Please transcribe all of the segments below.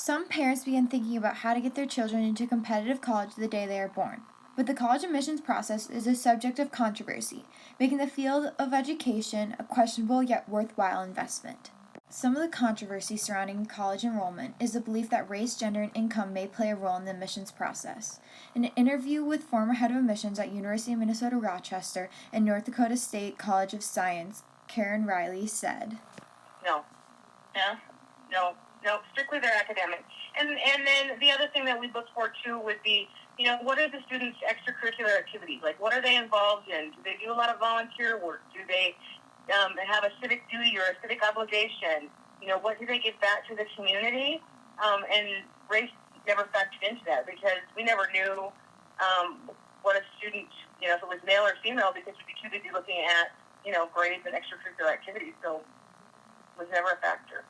Some parents begin thinking about how to get their children into competitive college the day they are born. But the college admissions process is a subject of controversy, making the field of education a questionable yet worthwhile investment. Some of the controversy surrounding college enrollment is the belief that race, gender, and income may play a role in the admissions process. In an interview with former head of admissions at University of Minnesota Rochester and North Dakota State College of Science, Karen Riley said, No. Yeah? No. Strictly their academic. And then the other thing that we look for too would be, what are the students' extracurricular activities? Like, what are they involved in? Do they do a lot of volunteer work? Do they have a civic duty or a civic obligation? What do they give back to the community? And race never factored into that because we never knew what a student, if it was male or female, because we'd be too busy looking at, grades and extracurricular activities. So it was never a factor.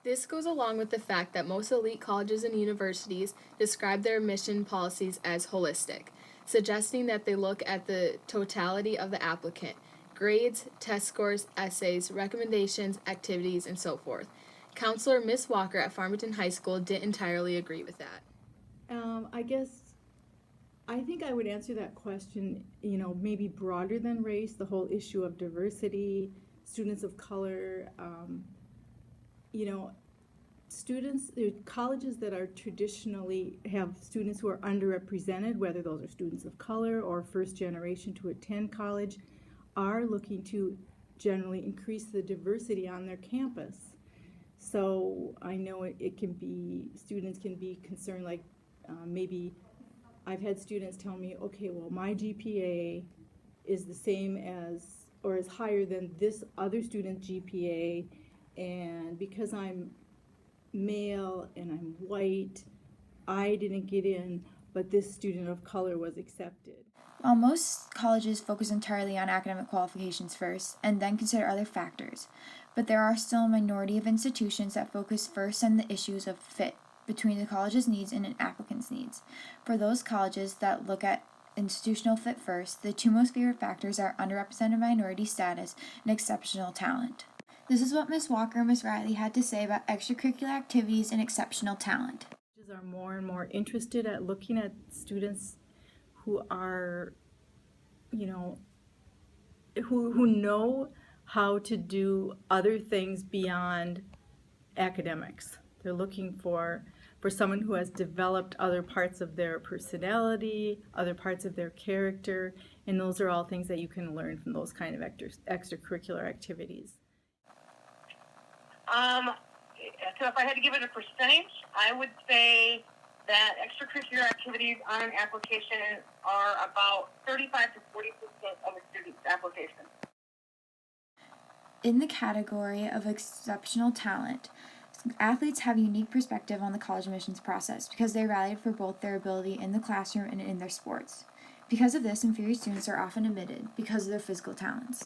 This goes along with the fact that most elite colleges and universities describe their admission policies as holistic, suggesting that they look at the totality of the applicant, grades, test scores, essays, recommendations, activities, and so forth. Counselor Miss Walker at Farmington High School didn't entirely agree with that. I think I would answer that question, maybe broader than race, the whole issue of diversity, students of color, colleges that are traditionally have students who are underrepresented, whether those are students of color or first generation to attend college, are looking to generally increase the diversity on their campus. So I know it can be, students can be concerned, like maybe I've had students tell me, okay, well, my GPA is the same as, or is higher than this other student's GPA, and because I'm male and I'm white, I didn't get in, but this student of color was accepted. While most colleges focus entirely on academic qualifications first and then consider other factors, but there are still a minority of institutions that focus first on the issues of fit between the college's needs and an applicant's needs. For those colleges that look at institutional fit first, the two most favorite factors are underrepresented minority status and exceptional talent. This is what Ms. Walker and Ms. Riley had to say about extracurricular activities and exceptional talent. Colleges are more and more interested at looking at students who are, who know how to do other things beyond academics. They're looking for someone who has developed other parts of their personality, other parts of their character, and those are all things that you can learn from those kind of extracurricular activities. So if I had to give it a percentage, I would say that extracurricular activities on an application are about 35 to 40% of a student's application. In the category of exceptional talent, athletes have a unique perspective on the college admissions process because they rallied for both their ability in the classroom and in their sports. Because of this, inferior students are often admitted because of their physical talents.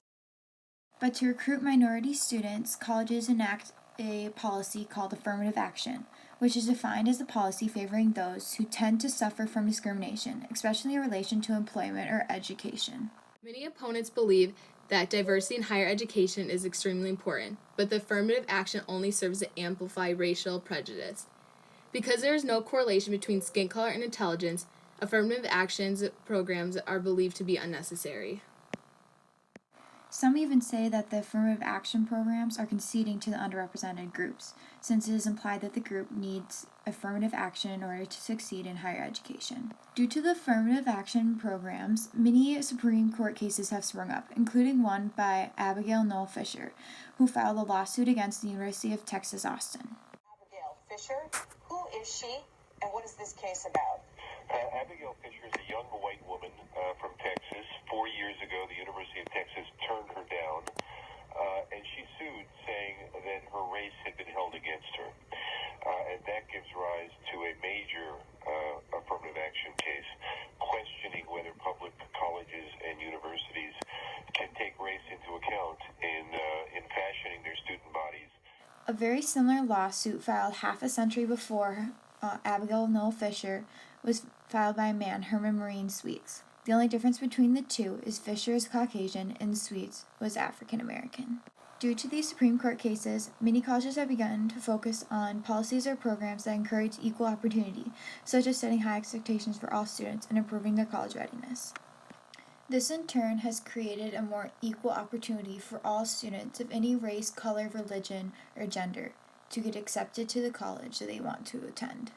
But to recruit minority students, colleges enact a policy called affirmative action, which is defined as a policy favoring those who tend to suffer from discrimination, especially in relation to employment or education. Many opponents believe that diversity in higher education is extremely important, but the affirmative action only serves to amplify racial prejudice. Because there is no correlation between skin color and intelligence, affirmative actions programs are believed to be unnecessary. Some even say that the affirmative action programs are conceding to the underrepresented groups, since it is implied that the group needs affirmative action in order to succeed in higher education. Due to the affirmative action programs, many Supreme Court cases have sprung up, including one by Abigail Noel Fisher, who filed a lawsuit against the University of Texas, Austin. Abigail Fisher, who is she, and what is this case about? Abigail Fisher is a young white woman from Texas. 4 years ago, the University of Texas turned her down, and she sued, saying that her race had been held against her. And that gives rise to a major affirmative action case, questioning whether public colleges and universities can take race into account in fashioning their student bodies. A very similar lawsuit filed half a century before Abigail Noel Fisher was filed by a man, Herman Marine Sweets. The only difference between the two is Fisher is Caucasian and Sweets was African American. Due to these Supreme Court cases, many colleges have begun to focus on policies or programs that encourage equal opportunity, such as setting high expectations for all students and improving their college readiness. This in turn has created a more equal opportunity for all students of any race, color, religion, or gender to get accepted to the college that they want to attend.